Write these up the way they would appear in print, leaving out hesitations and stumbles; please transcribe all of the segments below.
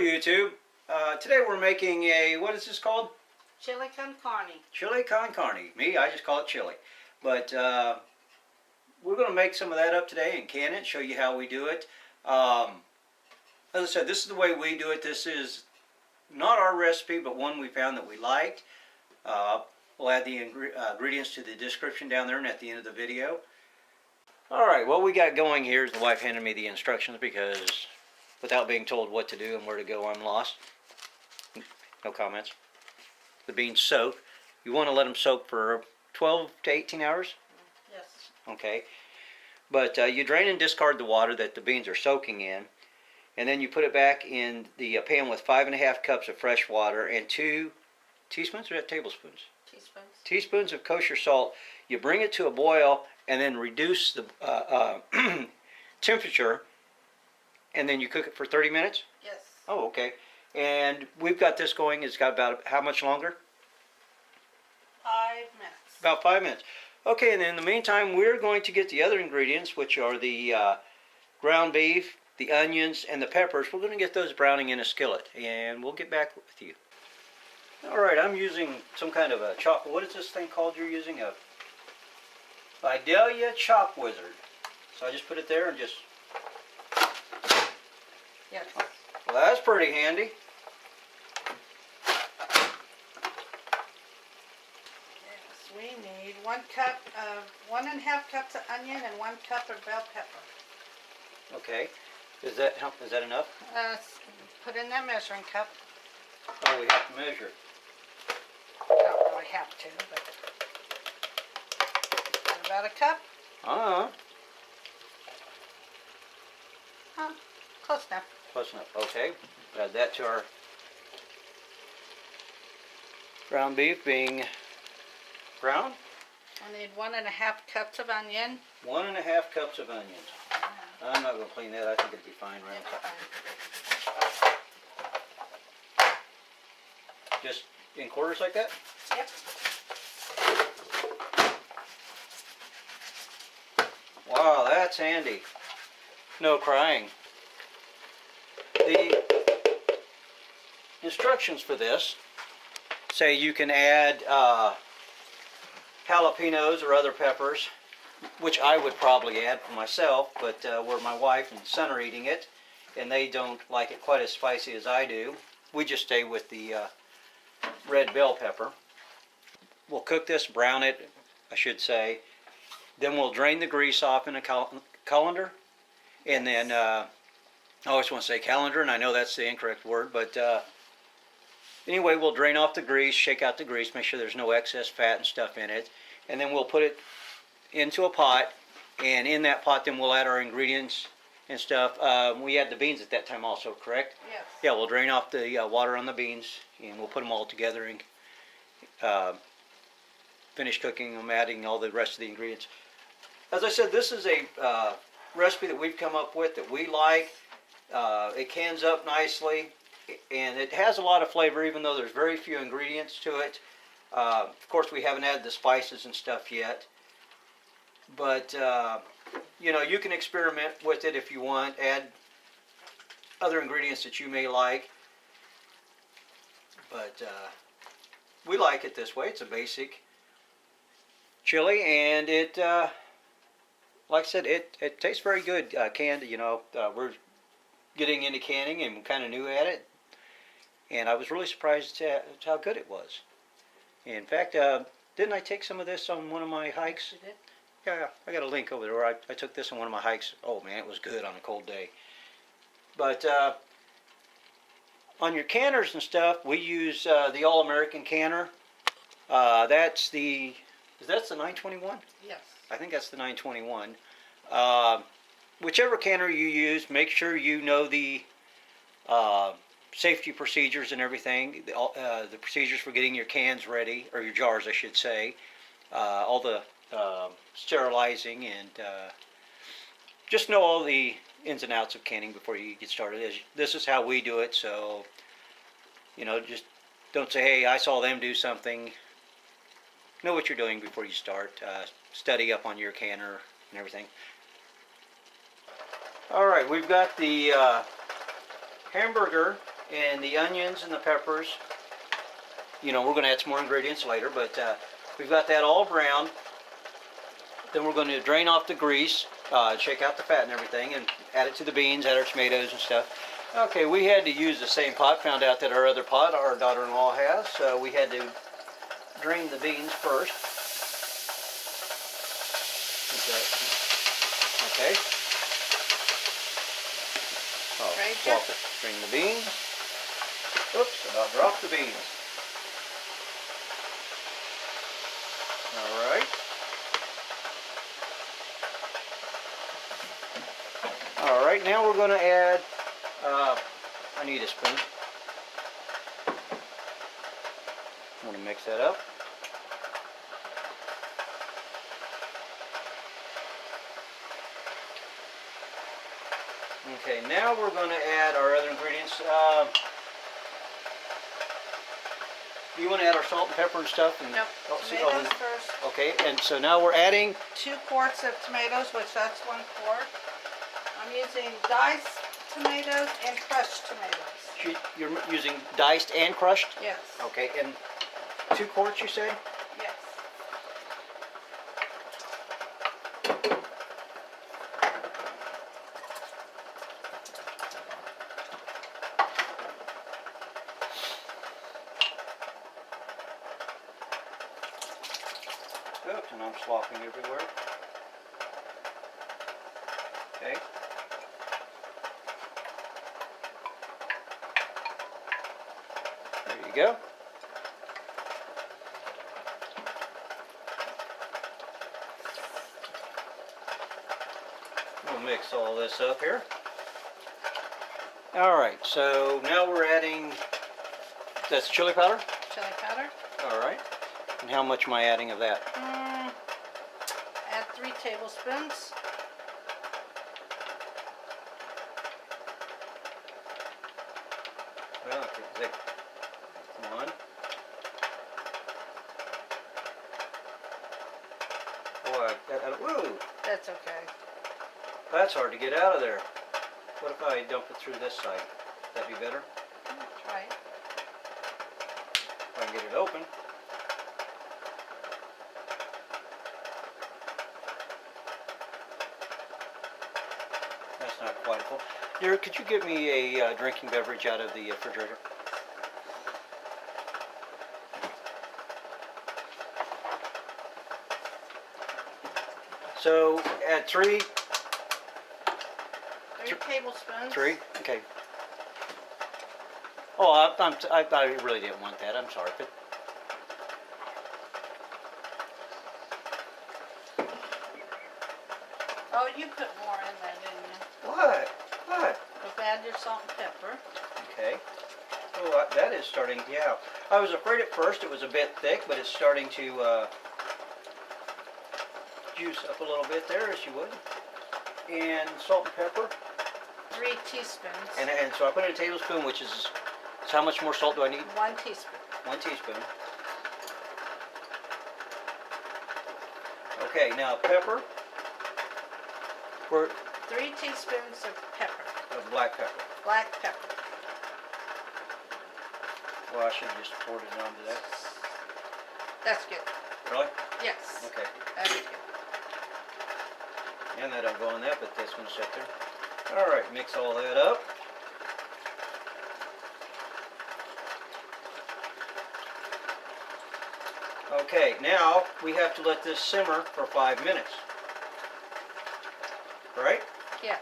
YouTube. Today we're making a, what is this called? Chili con carne. Chili con carne. Me, I just call it chili. But we're going to make some of that up today and can it, show you how we do it. As I said, this is the way we do it. This is not our recipe, but one we found that we liked. We'll add the ingredients to the description down there and at the end of the video. Alright, what we got going here is the wife handed me the instructions because without being told what to do and where to go, I'm lost. No comments. The beans soak. You want to let them soak for 12 to 18 hours? Yes. Okay. But you drain and discard the water that the beans are soaking in. And then you put it back in the pan with 5½ cups of fresh water and 2 teaspoons or tablespoons? Teaspoons. Teaspoons of kosher salt. You bring it to a boil and then reduce the temperature. And then you cook it for 30 minutes? Yes. Oh, okay. And we've got this going. It's got about how much longer? 5 minutes. About 5 minutes. Okay, and in the meantime, we're going to get the other ingredients, which are the ground beef, the onions, and the peppers. We're going to get those browning in a skillet, and we'll get back with you. All right, I'm using some kind of a chop. What is this thing called you're using? A Vidalia Chop Wizard. So I just put it there and just... Yes. Well, that's pretty handy. Yes, we need 1½ cups of onion and 1 cup of bell pepper. Okay. Is that enough? Put in that measuring cup. Oh, we have to measure. Don't really have to, but about a cup. Close enough. Close enough. Okay. Add that to our ground beef being brown. I need 1½ cups of onion. 1½ cups of onions. I'm not going to clean that. I think it'd be fine right now. Just in quarters like that? Yep. Wow, that's handy. No crying. The instructions for this say you can add jalapenos or other peppers, which I would probably add for myself, but where my wife and son are eating it, and they don't like it quite as spicy as I do, we just stay with the red bell pepper. We'll cook this, brown it, I should say. Then we'll drain the grease off in a colander, and then I always want to say calendar, and I know that's the incorrect word, but anyway, we'll drain off the grease, shake out the grease, make sure there's no excess fat and stuff in it, and then we'll put it into a pot, and in that pot then we'll add our ingredients and stuff. We add the beans at that time also, correct? Yes. Yeah, we'll drain off the water on the beans, and we'll put them all together and finish cooking them, adding all the rest of the ingredients. As I said, this is a recipe that we've come up with that we like. It cans up nicely, and it has a lot of flavor even though there's very few ingredients to it. Of course, we haven't added the spices and stuff yet, but you know, you can experiment with it if you want. Add other ingredients that you may like, but we like it this way. It's a basic chili, and it like I said, it tastes very good canned. You know, we're getting into canning and kind of new at it, and I was really surprised at how good it was. In fact, didn't I take some of this on one of my hikes? You did? Yeah, I got a link over there where I took this on one of my hikes. Oh man, it was good on a cold day. But on your canners and stuff, we use the All-American canner. That's the 921? Yes. I think that's the 921. Whichever canner you use, make sure you know the safety procedures and everything, the procedures for getting your cans ready, or your jars I should say, all the sterilizing, and just know all the ins and outs of canning before you get started. This is how we do it, so you know, just don't say, hey, I saw them do something. Know what you're doing before you start. Study up on your canner and everything. Alright, we've got the hamburger And the onions and the peppers, you know, we're going to add some more ingredients later, but we've got that all browned. Then we're going to drain off the grease, shake out the fat and everything, and add it to the beans, add our tomatoes and stuff. Okay, we had to use the same pot. Found out that our other pot, our daughter-in-law has, so we had to drain the beans first. Okay. Oh, swap it. Drain the beans. Oops, about dropped the beans. All right. All right, now we're going to add, I need a spoon. I'm going to mix that up. Okay, now we're going to add our other ingredients. Do you want to add our salt and pepper and stuff? And, Nope, tomatoes first. Okay, and so now we're adding 2 quarts of tomatoes, which that's 1 quart. I'm using diced tomatoes and crushed tomatoes. You're using diced and crushed? Yes. Okay, and 2 quarts you said? Yes. Oops, and I'm slopping everywhere. Okay. There you go. We'll mix all this up here. Alright, so now we're adding, that's chili powder? Chili powder. Alright. And how much am I adding of that? Add 3 tablespoons. Well, is that one? Boy, woo! That's okay. That's hard to get out of there. What if I dump it through this side? Would that be better? Try it. If I can get it open. That's not quite full. Dear, could you get me a drinking beverage out of the refrigerator? So add 3. 3 tablespoons. 3? Okay. Oh, I really didn't want that. I'm sorry, but Oh, you put more in there, didn't you? what? What? Just add your salt and pepper. Okay. Oh, that is starting. Yeah. I was afraid at first it was a bit thick, but it's starting to juice up a little bit there, as you would. And salt and pepper. 3 teaspoons. And so I put in a tablespoon, which is, so how much more salt do I need? 1 teaspoon. 1 teaspoon. Okay, now pepper. We're 3 teaspoons of pepper. of black pepper. Black pepper. Well, I should have just poured it onto that. That's good. Really? Yes. Okay. That is good. And that'll go on that, but this one's set there. All right, mix all that up. Okay, now we have to let this simmer for 5 minutes. Right? Yes.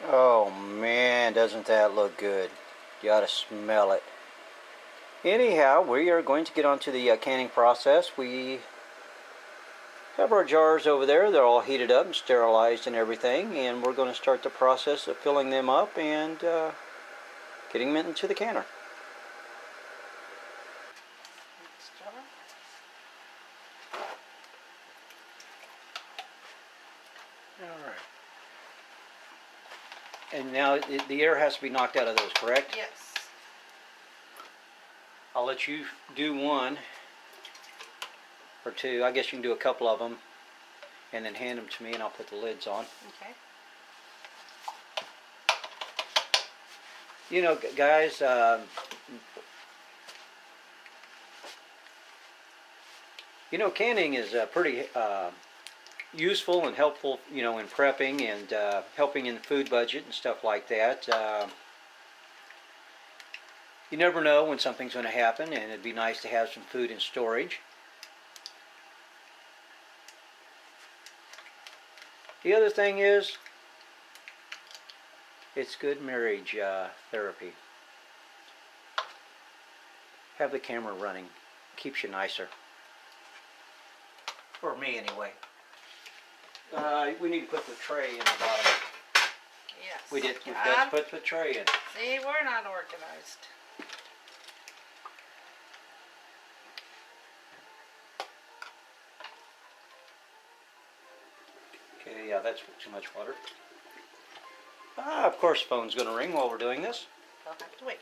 Oh man, doesn't that look good? You ought to smell it. Anyhow, we are going to get on to the canning process. We have our jars over there. They're all heated up and sterilized and everything, and we're going to start the process of filling them up and getting them into the canner. Next jar. All right. And now the air has to be knocked out of those, correct? Yes. I'll let you do 1 or 2. I guess you can do a couple of them and then hand them to me and I'll put the lids on. Okay. You know, guys, you know, canning is pretty useful and helpful, you know, in prepping and helping in the food budget and stuff like that. You never know when something's going to happen, and it'd be nice to have some food in storage. The other thing is, it's good marriage therapy. Have the camera running. Keeps you nicer. For me, anyway. We need to put the tray in the bottom. Yes. We got to put the tray in. See, we're not organized. Okay, yeah, that's too much water. Of course, the phone's going to ring while we're doing this. I'll have to wait.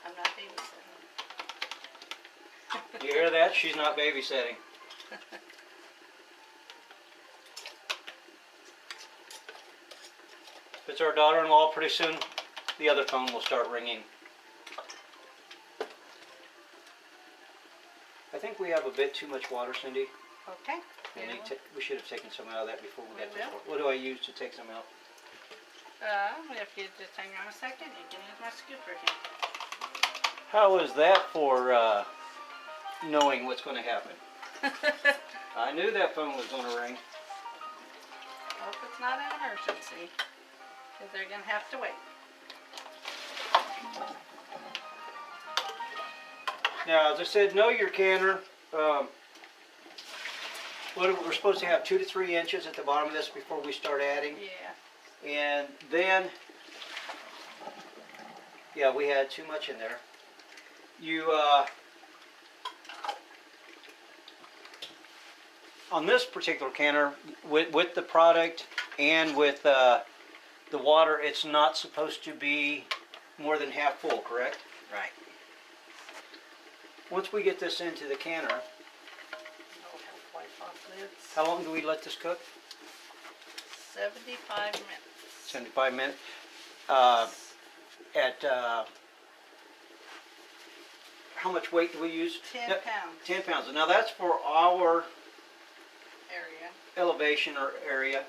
I'm not babysitting. You hear that? She's not babysitting. If it's our daughter-in-law, pretty soon the other phone will start ringing. I think we have a bit too much water, Cindy. Okay. We should have taken some out of that before we got this. will. What do I use to take some out? If you just hang on a second, you can use my scooper here. How is that for knowing what's going to happen? I knew that phone was going to ring. Hope it's not an emergency, because they're going to have to wait. Now, as I said, know your canner. We're supposed to have 2 to 3 inches at the bottom of this before we start adding. Yeah. And then, yeah, we had too much in there. You, on this particular canner, with the product and with the water, it's not supposed to be more than half full, correct? Right. Once we get this into the canner, I'll wipe off lids. how long do we let this cook? 75 minutes. 75 minutes. At how much weight do we use? 10 No, pounds 10 pounds. Now that's for our area. elevation or area.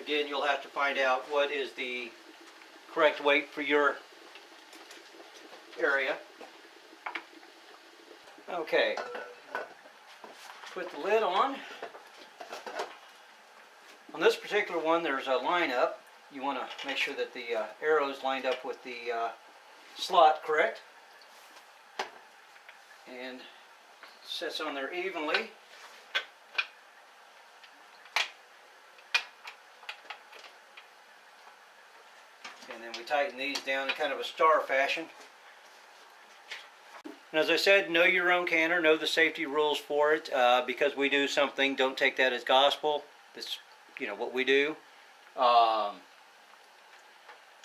Again, you'll have to find out what is the correct weight for your area. Okay. Put the lid on. On this particular one, there's a lineup. You want to make sure that the arrow's lined up with the slot, correct? And sits on there evenly. And then we tighten these down in kind of a star fashion. And as I said, know your own canner, know the safety rules for it. Because we do something, don't take that as gospel. That's, you know, what we do. I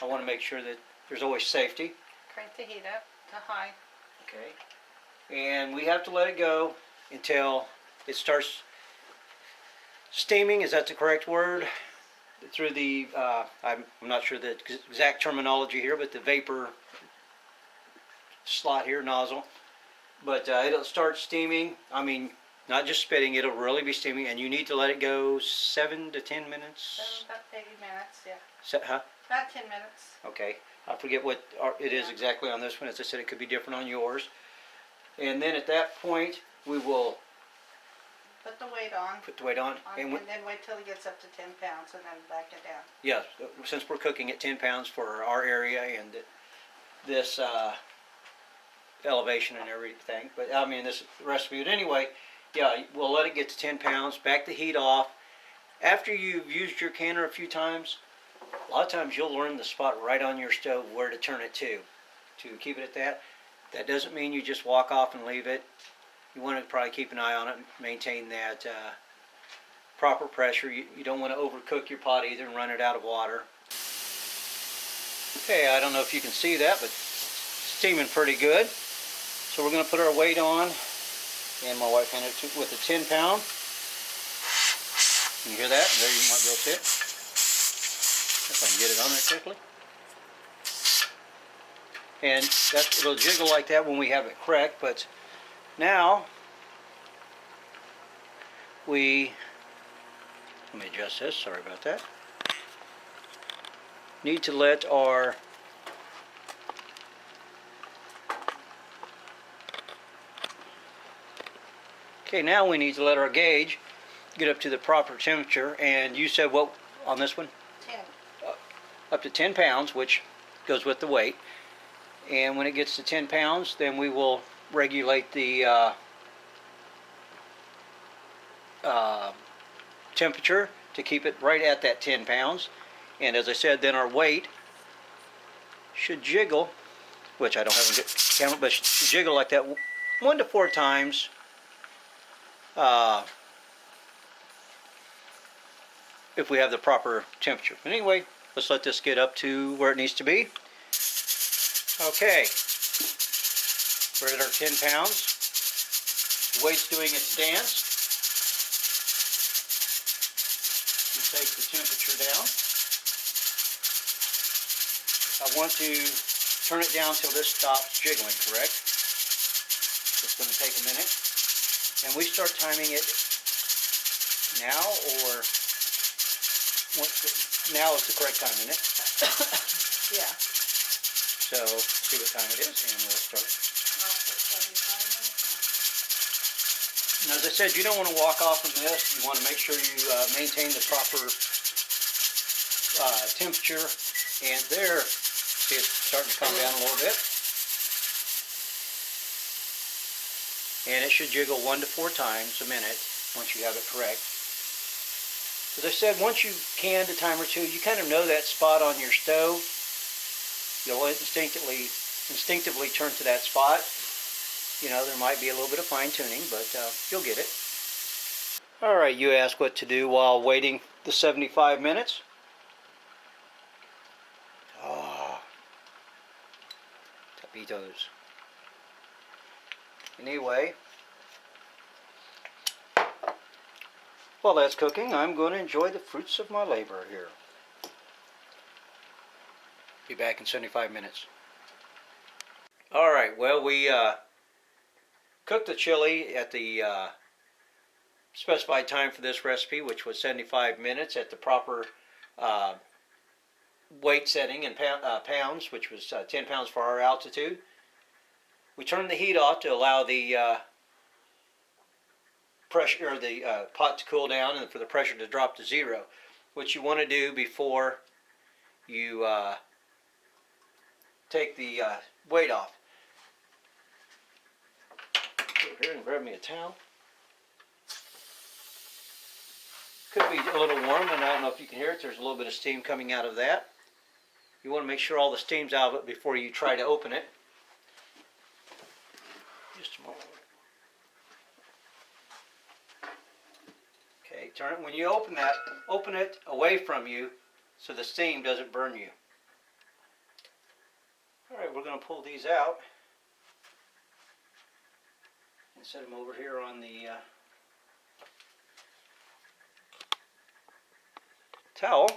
want to make sure that there's always safety. Crank the heat up to high. Okay. And we have to let it go until it starts steaming. Is that the correct word? Through the, I'm not sure the exact terminology here, but the vapor slot here, nozzle. But it'll start steaming. I mean, not just spitting, it'll really be steaming, and you need to let it go 7 to 10 minutes. About 80 minutes, yeah. Huh? About 10 minutes. Okay. I forget what it is exactly on this one. As I said, it could be different on yours. And then at that point, we will Put the weight on. put the weight on. And then wait till it gets up to 10 pounds and then back it down. Yeah, since we're cooking at 10 pounds for our area and this elevation and everything, but I mean this recipe. But anyway, yeah, we'll let it get to 10 pounds, back the heat off. After you've used your canner a few times, a lot of times you'll learn the spot right on your stove where to turn it to keep it at that. That doesn't mean you just walk off and leave it. You want to probably keep an eye on it and maintain that proper pressure. You don't want to overcook your pot either and run it out of water. Okay, I don't know if you can see that, but it's steaming pretty good. So we're going to put our weight on, and my wife handed it with a 10 pound. Can you hear that? There, you might be able to see it. If I can get it on there quickly. And it'll jiggle like that when we have it correct, but now let me adjust this, sorry about that. Need to let our now we need to let our gauge get up to the proper temperature, and you said what on this one? 10. Up to 10 pounds, which goes with the weight. And when it gets to 10 pounds, then we will regulate the temperature to keep it right at that 10 pounds. And as I said, then our weight should jiggle, which I don't have a good count, but should jiggle like that 1 to 4 times. If we have the proper temperature. But anyway, let's let this get up to where it needs to be. Okay, we're at our 10 pounds. The weight's doing its dance. You take the temperature down. I want to turn it down till this stops jiggling, correct? It's going to take a minute. And we start timing it now, or now is the correct time, isn't it? Yeah. So, see what time it is, and we'll start. Now, as I said, you don't want to walk off from this. You want to make sure you maintain the proper temperature. And there, see it's starting to come down a little bit. And it should jiggle 1 to 4 times a minute once you have it correct. As I said, once you've canned a time or two, you kind of know that spot on your stove. You'll instinctively turn to that spot. You know, there might be a little bit of fine tuning, but you'll get it. All right, you asked what to do while waiting the 75 minutes. Oh, tapitos. Anyway, while that's cooking, I'm going to enjoy the fruits of my labor here. Be back in 75 minutes. All right, well, we cooked the chili at the specified time for this recipe, which was 75 minutes at the proper weight setting in pounds, which was 10 pounds for our altitude. We turned the heat off to allow the pressure, or the pot to cool down, and for the pressure to drop to 0. What you want to do before you take the weight off. Go over here and grab me a towel. Could be a little warm, and I don't know if you can hear it. There's a little bit of steam coming out of that. You want to make sure all the steam's out of it before you try to open it. Just a moment. Okay, turn it. When you open that, open it away from you so the steam doesn't burn you. All right, we're going to pull these out and set them over here on the towel.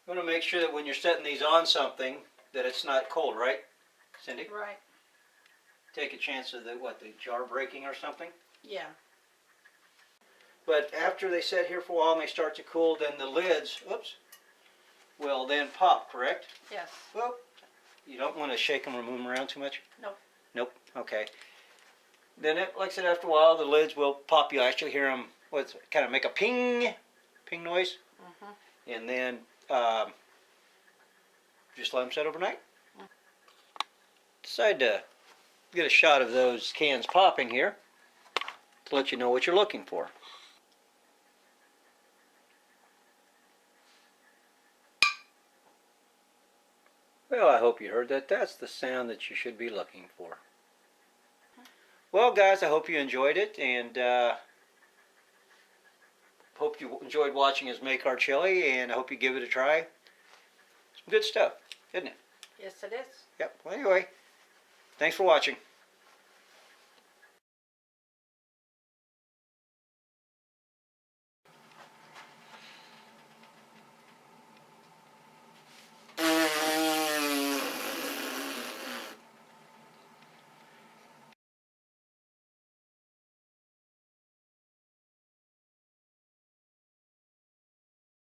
You want to make sure that when you're setting these on something that it's not cold, right, Cindy? Right. Take a chance of the jar breaking or something. Yeah. But after they sit here for a while and they start to cool, then the lids, will then pop, correct? Yes. Well, you don't want to shake them or move them around too much? Nope. Nope, okay. Then, like I said, after a while, the lids will pop. You'll actually hear them, kind of make a ping noise. Mm-hmm. And then just let them set overnight. Mm-hmm. Decide to get a shot of those cans popping here to let you know what you're looking for. Well, I hope you heard that. That's the sound that you should be looking for. Well, guys, I hope you enjoyed it, and hope you enjoyed watching us make our chili, and I hope you give it a try. Some good stuff, isn't it? Yes, it is. Yep. Well, anyway, thanks for watching.